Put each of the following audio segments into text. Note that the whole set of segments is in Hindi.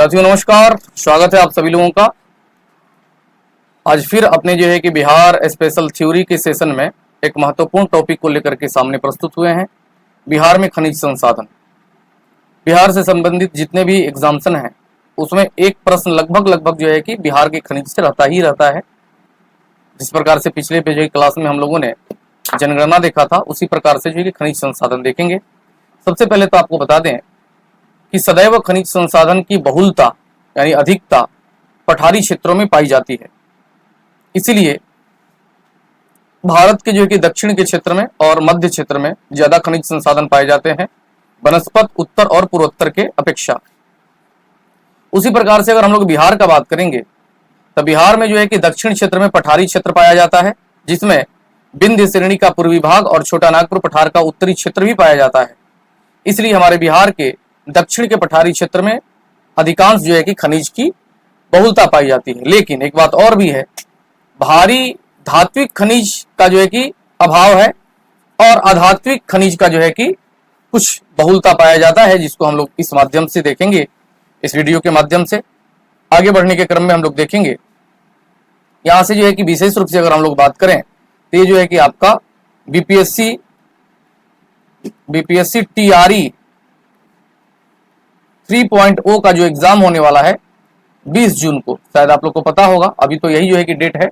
साथियों नमस्कार, स्वागत है आप सभी लोगों का। आज फिर अपने जो है कि बिहार स्पेशल थ्योरी के सेशन में एक महत्वपूर्ण टॉपिक को लेकर के सामने प्रस्तुत हुए हैं। बिहार में खनिज संसाधन। बिहार से संबंधित जितने भी एग्जाम्सन हैं उसमें एक प्रश्न लगभग जो है कि बिहार के खनिज से रहता है। जिस प्रकार से पिछले पे जो क्लास में हम लोगों ने जनगणना देखा था उसी प्रकार से जो है कि खनिज संसाधन देखेंगे। सबसे पहले तो आपको बता दें कि सदैव खनिज संसाधन की बहुलता यानी अधिकता पठारी क्षेत्रों में पाई जाती है। इसीलिए भारत के जो है कि दक्षिण के क्षेत्र में और मध्य क्षेत्र में ज्यादा खनिज संसाधन पाए जाते हैं बनस्पत उत्तर और पूर्वोत्तर के अपेक्षा। उसी प्रकार से अगर हम लोग बिहार का बात करेंगे तो बिहार में जो है कि दक्षिण क्षेत्र में पठारी क्षेत्र पाया जाता है, जिसमें विंध्य श्रेणी का पूर्वी भाग और छोटा नागपुर पठार का उत्तरी क्षेत्र भी पाया जाता है। इसलिए हमारे बिहार के दक्षिण के पठारी क्षेत्र में अधिकांश जो है कि खनिज की बहुलता पाई जाती है। लेकिन एक बात और भी है, भारी धात्विक खनिज का जो है कि अभाव है और अधात्विक खनिज का जो है कि कुछ बहुलता पाया जाता है, जिसको हम लोग इस माध्यम से देखेंगे। इस वीडियो के माध्यम से आगे बढ़ने के क्रम में हम लोग देखेंगे। यहां से जो है कि विशेष रूप से अगर हम लोग बात करें तो ये जो है कि आपका बीपीएससी टीआरई 3.0 का जो एग्जाम होने वाला है 20 जून को, शायद आप लोग को पता होगा, अभी तो यही जो है कि डेट है।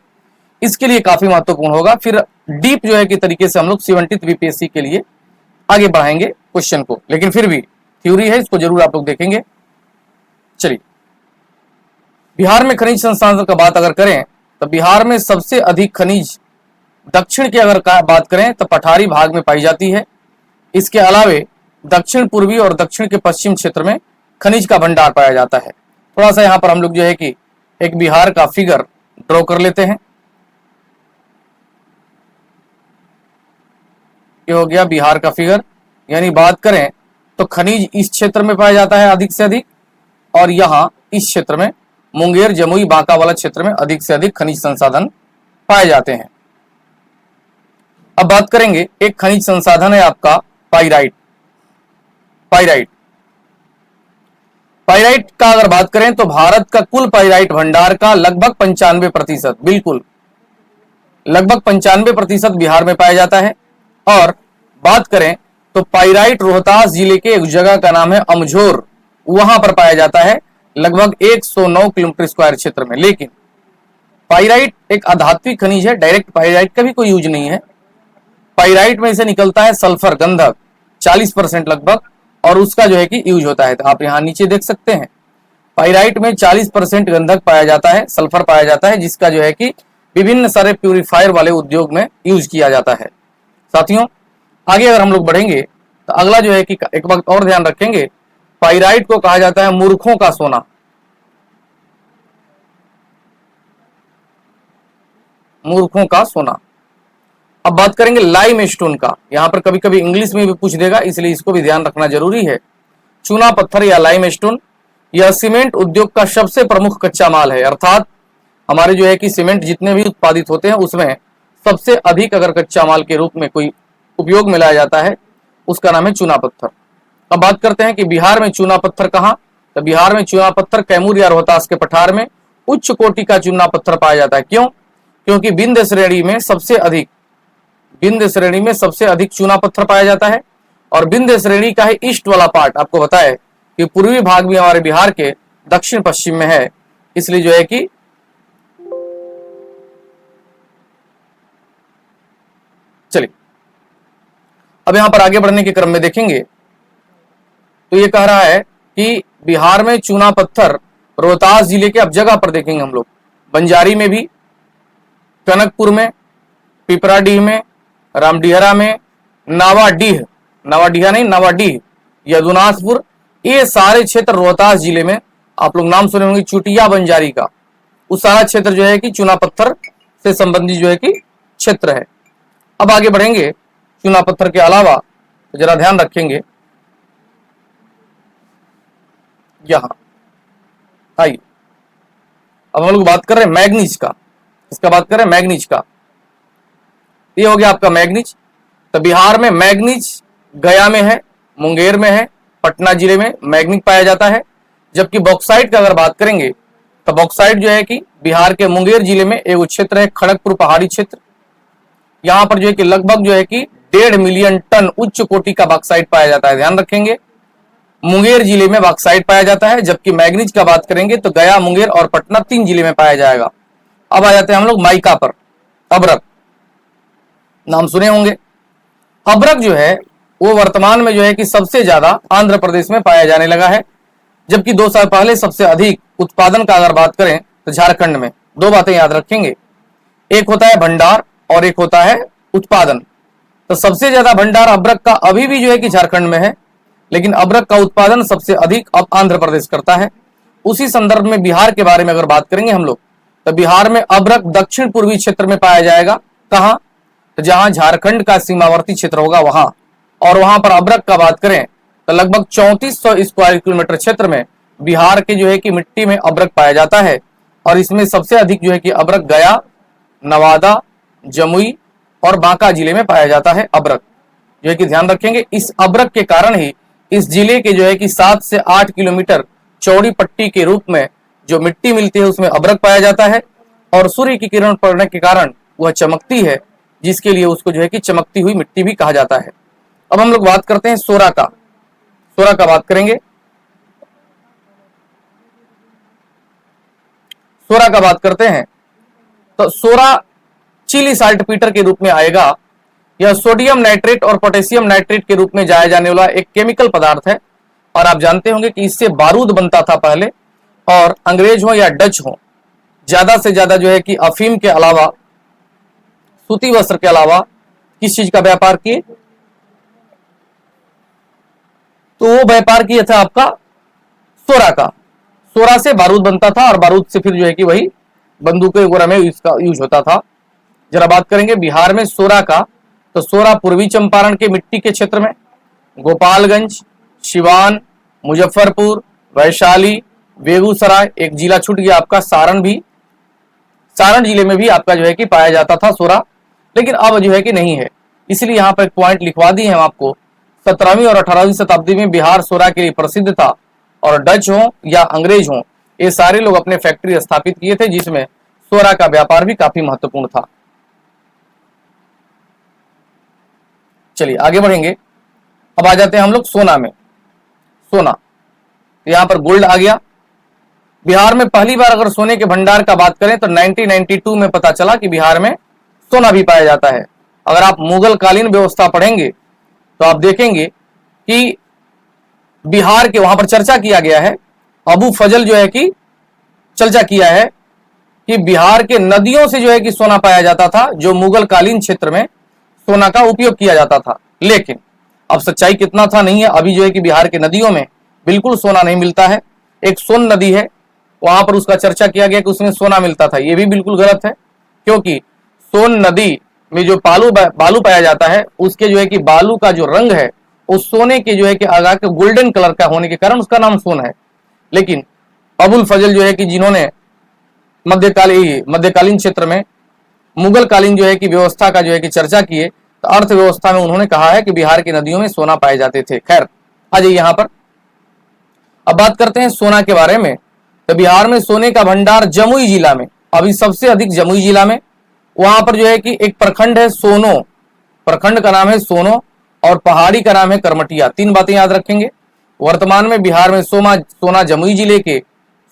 इसके लिए काफी महत्वपूर्ण होगा। फिर डीप जो है कि तरीके से हम लोग 70th बीपीएससी के लिए आगे बढ़ाएंगे क्वेश्चन को, लेकिन फिर भी थ्योरी है, इसको जरूर आप लोग देखेंगे। चलिए, बिहार में खनिज संसाधन का बात अगर करें तो बिहार में सबसे अधिक खनिज दक्षिण की अगर बात करें तो पठारी भाग में पाई जाती है। इसके अलावे दक्षिण पूर्वी और दक्षिण के पश्चिम क्षेत्र में खनिज का भंडार पाया जाता है। थोड़ा सा यहां पर हम लोग जो है कि एक बिहार का फिगर ड्रॉ कर लेते हैं। ये हो गया बिहार का फिगर, यानी बात करें तो खनिज इस क्षेत्र में पाया जाता है अधिक से अधिक, और यहां इस क्षेत्र में मुंगेर जमुई बांका वाला क्षेत्र में अधिक से अधिक खनिज संसाधन पाए जाते हैं। अब बात करेंगे, एक खनिज संसाधन है आपका पाइराइट। पाइराइट का अगर बात करें तो भारत का कुल पाइराइट भंडार का लगभग 95%, बिल्कुल लगभग 95% बिहार में पाया जाता है। और बात करें तो पाइराइट रोहतास जिले के एक जगह का नाम है अमझोर, वहां पर पाया जाता है लगभग 109 किलोमीटर स्क्वायर क्षेत्र में। लेकिन पाइराइट एक अधात्विक खनिज है, डायरेक्ट पाइराइट का भी कोई यूज नहीं है। पाइराइट में से निकलता है सल्फर गंधक 40% लगभग, और उसका जो है कि यूज होता है। तो आप यहां नीचे देख सकते हैं पाइराइट में 40% गंधक पाया जाता है, सल्फर पाया जाता है, जिसका जो है कि विभिन्न सारे प्यूरिफायर वाले उद्योग में यूज किया जाता है। साथियों, आगे अगर हम लोग बढ़ेंगे तो अगला जो है कि एक वक्त और ध्यान रखेंगे, पाइराइट को कहा जाता है मूर्खों का सोना। मूर्खों का सोना। अब बात करेंगे लाइम स्टोन का। यहां पर कभी कभी इंग्लिश में भी पूछ देगा, इसलिए इसको भी ध्यान रखना जरूरी है। चूना पत्थर या लाइम स्टोन, यह सीमेंट उद्योग का सबसे प्रमुख कच्चा माल है। अर्थात हमारे जो है कि सीमेंट जितने भी उत्पादित होते हैं उसमें सबसे अधिक अगर कच्चा माल के रूप में कोई उपयोग में लाया जाता है उसका नाम है चूना पत्थर। अब बात करते हैं कि बिहार में चूना पत्थर कहां, तो बिहार में चूना पत्थर कैमूर या रोहतास के पठार में उच्च कोटि का चूना पत्थर पाया जाता है। क्यों? क्योंकि विंध्य श्रेणी में सबसे अधिक चूना पत्थर पाया जाता है। और विंध्य श्रेणी का है ईस्ट वाला पार्ट, आपको बताए कि पूर्वी भाग भी हमारे बिहार के दक्षिण पश्चिम में है, इसलिए जो है कि चलिए अब यहां पर आगे बढ़ने के क्रम में देखेंगे तो ये कह रहा है कि बिहार में चूना पत्थर रोहतास जिले के, अब जगह पर देखेंगे हम लोग, बंजारी में भी, टनकपुर में, पिपराडीह में, रामडीहरा में, नावाडीह नहीं नावाडीह, यदुनाथपुर, ये सारे क्षेत्र रोहतास जिले में आप लोग नाम सुने होंगे चुटिया बंजारी का। उस सारा क्षेत्र जो है कि चूना पत्थर से संबंधित जो है कि क्षेत्र है। अब आगे बढ़ेंगे, चूना पत्थर के अलावा तो जरा ध्यान रखेंगे, यहां आइए अब हम लोग बात कर रहे हैं मैग्नीज का। इसका बात करें मैग्नीज का, ये हो गया आपका मैग्नीज। तो बिहार में मैग्नीज गया में है, मुंगेर में है, पटना जिले में मैग्नीज पाया जाता है। जबकि बॉक्साइट का अगर बात करेंगे तो बॉक्साइट जो है कि बिहार के मुंगेर जिले में एक क्षेत्र है, खड़गपुर पहाड़ी क्षेत्र। यहां पर जो है कि लगभग जो है कि 1.5 मिलियन टन उच्च कोटि का बॉक्साइट पाया जाता है। ध्यान रखेंगे, मुंगेर जिले में बॉक्साइट पाया जाता है। जबकि मैग्नीज का बात करेंगे तो गया, मुंगेर और पटना 3 जिले में पाया जाएगा। अब आ जाते हैं हम लोग माइका पर। अभ्रक नाम सुने होंगे। अभ्रक जो है वो वर्तमान में जो है कि सबसे ज्यादा आंध्र प्रदेश में पाया जाने लगा है, जबकि 2 साल पहले सबसे अधिक उत्पादन का अगर बात करें तो झारखंड में। 2 बातें याद रखेंगे, एक होता है भंडार और एक होता है उत्पादन। तो सबसे ज्यादा भंडार अभ्रक का अभी भी जो है कि झारखंड में है, लेकिन अभ्रक का उत्पादन सबसे अधिक अब आंध्र प्रदेश करता है। उसी संदर्भ में बिहार के बारे में अगर बात करेंगे हम लोग, तो बिहार में अभ्रक दक्षिण पूर्वी क्षेत्र में पाया जाएगा। कहां? तो जहां झारखंड का सीमावर्ती क्षेत्र होगा वहां। और वहां पर अभ्रक का बात करें तो लगभग 3400 स्क्वायर किलोमीटर क्षेत्र में बिहार के जो है कि मिट्टी में अभ्रक पाया जाता है। और इसमें सबसे अधिक जो है कि अभ्रक गया, नवादा, जमुई और बांका जिले में पाया जाता है। अभ्रक जो है कि ध्यान रखेंगे, इस अभ्रक के कारण ही इस जिले के जो है कि 7 से 8 किलोमीटर चौड़ी पट्टी के रूप में जो मिट्टी मिलती है उसमें अभ्रक पाया जाता है। और सूर्य की किरण पड़ने के कारण वह चमकती है, जिसके लिए उसको जो है कि चमकती हुई मिट्टी भी कहा जाता है। अब हम लोग बात करते हैं सोरा का। सोरा का बात करेंगे, सोरा का बात करते हैं तो सोरा चिली साल्टपीटर के रूप में आएगा। यह सोडियम नाइट्रेट और पोटेशियम नाइट्रेट के रूप में जाया जाने वाला एक केमिकल पदार्थ है। और आप जानते होंगे कि इससे बारूद बनता था पहले। और अंग्रेज हो या डच हो, ज्यादा से ज्यादा जो है कि अफीम के अलावा, सूती वस्त्र के अलावा किस चीज का व्यापार किए? तो वो व्यापार किया था आपका सोरा का। सोरा से बारूद बनता था और बारूद से फिर जो है कि वही बंदूकें वगैरह में इसका यूज होता था। जरा बात करेंगे बिहार में सोरा का, तो सोरा पूर्वी चंपारण के मिट्टी के क्षेत्र में, गोपालगंज, सिवान, मुजफ्फरपुर, वैशाली, बेगूसराय, एक जिला छूट गया आपका सारण भी, सारण जिले में भी आपका जो है कि पाया जाता था सोरा। लेकिन अब जो है कि नहीं है, इसलिए यहाँ पर एक पॉइंट लिखवा दिए हम आपको। 17वीं और 18वीं शताब्दी में बिहार सोरा के लिए प्रसिद्ध था। और डच हो या अंग्रेज हो, ये सारे लोग अपने फैक्ट्री स्थापित किए थे, जिसमें सोरा का व्यापार भी काफी महत्वपूर्ण था। चलिए आगे बढ़ेंगे। अब आ जाते हैं हम लोग सोना में। सोना, तो यहां पर गोल्ड आ गया। बिहार में पहली बार अगर सोने के भंडार का बात करें तो 1992 में पता चला कि बिहार में सोना भी पाया जाता है। अगर आप मुगल कालीन व्यवस्था पढ़ेंगे तो आप देखेंगे कि बिहार के वहां पर चर्चा किया गया है। अबू फजल जो है कि चर्चा किया है कि बिहार के नदियों से जो है कि सोना पाया जाता था, जो मुगल कालीन क्षेत्र में सोना का उपयोग किया जाता था। लेकिन अब सच्चाई कितना था नहीं है। अभी जो है कि बिहार के नदियों में बिल्कुल सोना नहीं मिलता है। एक सोन नदी है, वहां पर उसका चर्चा किया गया कि उसमें सोना मिलता था। यह भी बिल्कुल गलत है, क्योंकि सोन नदी में जो बालू पाया जाता है, उसके जो है कि बालू का जो रंग है उस सोने के जो है कि आगा के गोल्डन कलर का होने के कारण उसका नाम सोन है। लेकिन अबुल फजल जो है कि जिन्होंने मध्यकालीन क्षेत्र में मुगल कालीन जो है कि व्यवस्था का जो है कि चर्चा किए, तो अर्थव्यवस्था में उन्होंने कहा है कि बिहार की नदियों में सोना पाए जाते थे। खैर, आ जाइए यहां पर। अब बात करते हैं सोना के बारे में। तो बिहार में सोने का भंडार जमुई जिला में, अभी सबसे अधिक जमुई जिला में। वहां पर जो है कि एक प्रखंड है सोनो, प्रखंड का नाम है सोनो और पहाड़ी का नाम है करमटिया। 3 बातें याद रखेंगे। वर्तमान में बिहार में सोना जमुई जिले के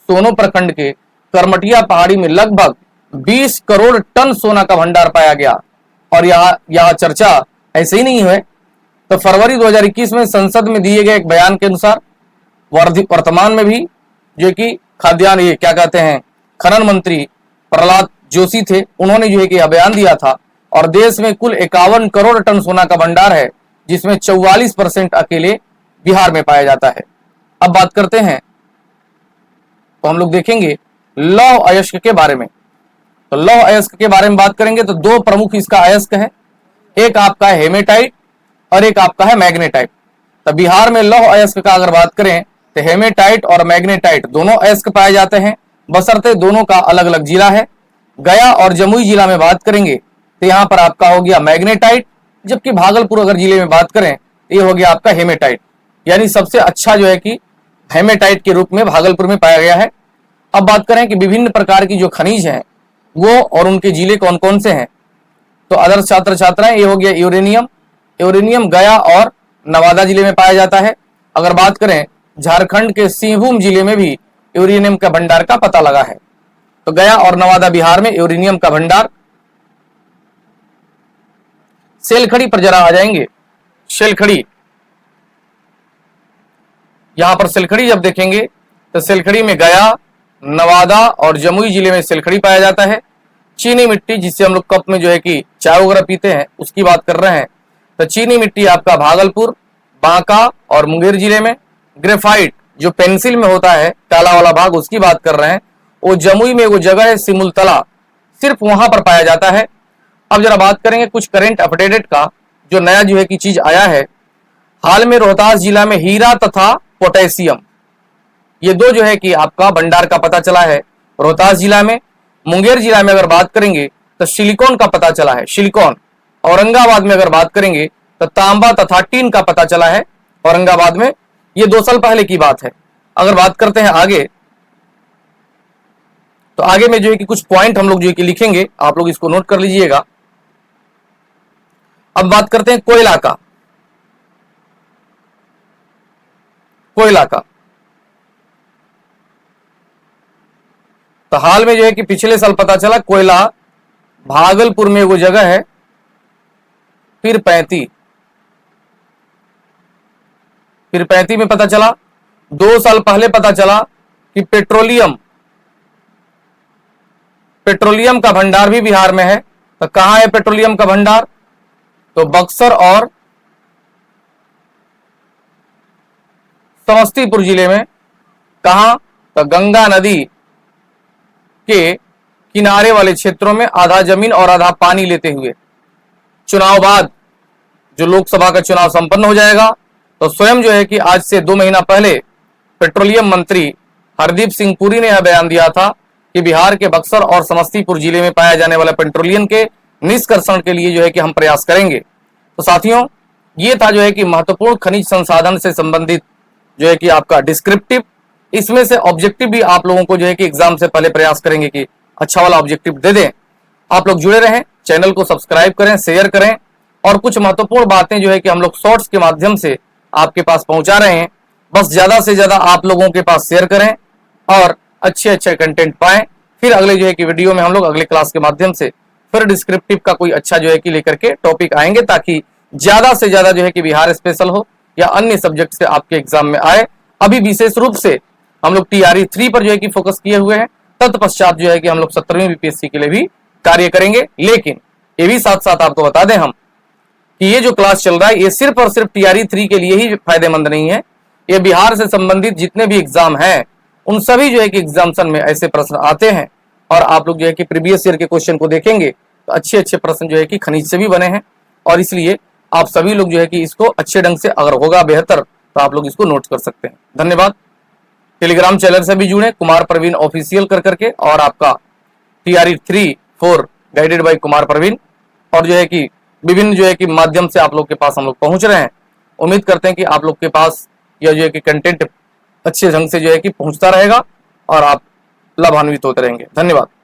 सोनो प्रखंड के करमटिया पहाड़ी में लगभग 20 करोड़ टन सोना का भंडार पाया गया। और यह चर्चा ऐसे ही नहीं है। तो फरवरी 2021 में संसद में दिए गए एक बयान के अनुसार वर्तमान में भी जो कि खाद्यान्न, ये क्या कहते हैं, खनन मंत्री प्रहलाद जोशी थे, उन्होंने जो है कि यह बयान दिया था। और देश में कुल 51 करोड़ टन सोना का भंडार है, जिसमें 44% अकेले बिहार में पाया जाता है। अब बात करते हैं तो हम लोग देखेंगे लौह अयस्क के बारे में। तो लौह अयस्क के बारे में बात करेंगे तो 2 प्रमुख इसका अयस्क है। एक आपका है हेमेटाइट और एक आपका है मैग्नेटाइट। तो बिहार में लौह अयस्क का अगर बात करें तो हेमेटाइट और मैग्नेटाइट दोनों अयस्क पाए जाते हैं, बशर्ते दोनों का अलग अलग जिला है। गया और जमुई जिला में बात करेंगे तो यहाँ पर आपका हो गया मैग्नेटाइट, जबकि भागलपुर अगर जिले में बात करें तो ये हो गया आपका हेमेटाइट। यानी सबसे अच्छा जो है कि हेमेटाइट के रूप में भागलपुर में पाया गया है। अब बात करें कि विभिन्न प्रकार की जो खनिज हैं वो और उनके जिले कौन कौन से हैं, तो आदर्श छात्र छात्राएं, ये हो गया यूरेनियम। यूरेनियम गया और नवादा जिले में पाया जाता है। अगर बात करें झारखंड के सिंहभूम जिले में भी यूरेनियम का भंडार का पता लगा है। तो गया और नवादा बिहार में यूरेनियम का भंडार। सेलखड़ी पर जरा आ जाएंगे। सेलखड़ी, यहां पर सेलखड़ी जब देखेंगे तो सेलखड़ी में गया, नवादा और जमुई जिले में सेलखड़ी पाया जाता है। चीनी मिट्टी, जिससे हम लोग कप में जो है कि चाय वगैरह पीते हैं, उसकी बात कर रहे हैं, तो चीनी मिट्टी आपका भागलपुर, बांका और मुंगेर जिले में। ग्रेफाइट जो पेंसिल में होता है काला वाला भाग, उसकी बात कर रहे हैं, वो जमुई में वो जगह है सिमुलतला, सिर्फ वहां पर पाया जाता है। अब जरा बात करेंगे कुछ करंट अपडेटेड का, जो नया जो है कि चीज आया है। हाल में रोहतास जिला में हीरा तथा पोटेशियम, ये दो जो है कि आपका भंडार का पता चला है रोहतास जिला में। मुंगेर जिला में अगर बात करेंगे तो सिलिकॉन का पता चला है, सिलिकॉन। औरंगाबाद में अगर बात करेंगे तो तांबा तथा टीन का पता चला है औरंगाबाद में। ये 2 साल पहले की बात है। अगर बात करते हैं आगे, तो आगे में जो है कि कुछ पॉइंट हम लोग जो है कि लिखेंगे, आप लोग इसको नोट कर लीजिएगा। अब बात करते हैं कोयला का। कोयला का तो हाल में जो है कि पिछले साल पता चला कोयला भागलपुर में वो जगह है पीरपैंती में पता चला। 2 साल पहले पता चला कि पेट्रोलियम का भंडार भी बिहार में है। तो कहां है पेट्रोलियम का भंडार, तो बक्सर और समस्तीपुर जिले में। कहां, तो गंगा नदी के किनारे वाले क्षेत्रों में, आधा जमीन और आधा पानी लेते हुए। चुनाव बाद जो लोकसभा का चुनाव संपन्न हो जाएगा, तो स्वयं जो है कि आज से 2 महीना पहले पेट्रोलियम मंत्री हरदीप सिंह पुरी ने यह बयान दिया था कि बिहार के बक्सर और समस्तीपुर जिले में पाया जाने वाला पेट्रोलियम के निष्कर्षण के लिए जो है कि हम प्रयास करेंगे। तो साथियों, ये था जो है कि महत्वपूर्ण खनिज संसाधन से संबंधित जो है कि आपका डिस्क्रिप्टिव। इसमें से ऑब्जेक्टिव भी आप लोगों को जो है कि एग्जाम से पहले प्रयास करेंगे कि अच्छा वाला ऑब्जेक्टिव दे दें। आप लोग जुड़े रहें, चैनल को सब्सक्राइब करें, शेयर करें, और कुछ महत्वपूर्ण बातें जो है कि हम लोग शॉर्ट्स के माध्यम से आपके पास पहुंचा रहे हैं। बस ज्यादा से ज्यादा आप लोगों के पास शेयर करें और अच्छे अच्छे कंटेंट पाएं। फिर अगले जो है कि वीडियो में हम लोग अगले क्लास के माध्यम से फिर डिस्क्रिप्टिव का कोई अच्छा जो है कि लेकर के टॉपिक आएंगे, ताकि ज्यादा से ज्यादा जो है कि बिहार स्पेशल हो या अन्य सब्जेक्ट से आपके एग्जाम में आए। अभी विशेष रूप से हम लोग TRE 3 पर जो है कि फोकस किए हुए हैं। तत्पश्चात जो है कि हम लोग 17वीं BPSC के लिए भी कार्य करेंगे। लेकिन ये भी साथ साथ आपको बता दें हम कि ये जो क्लास चल रहा है, ये सिर्फ और सिर्फ TRE 3 के लिए ही फायदेमंद नहीं है। ये बिहार से संबंधित जितने भी एग्जाम हैं, उन सभी जो है कि एग्जामिनेशन में ऐसे प्रश्न आते हैं, और आप लोग जो है कि प्रीवियस ईयर के क्वेश्चन को देखेंगे तो अच्छे अच्छे प्रश्न जो है कि खनिज से भी बने हैं। और इसलिए आप सभी लोग जो है कि इसको अच्छे ढंग से, अगर होगा बेहतर, तो आप लोग इसको नोट कर सकते हैं। धन्यवाद। टेलीग्राम चैनल से भी जुड़े, कुमार प्रवीण ऑफिशियल कर करके, और आपका TRE 3-4 guided by Kumar Praveen, और जो है कि विभिन्न जो है कि माध्यम से आप लोग के पास हम लोग पहुंच रहे हैं। उम्मीद करते हैं कि आप लोग के पास यह जो है कि कंटेंट अच्छे ढंग से जो है कि पहुंचता रहेगा और आप लाभान्वित होते रहेंगे। धन्यवाद।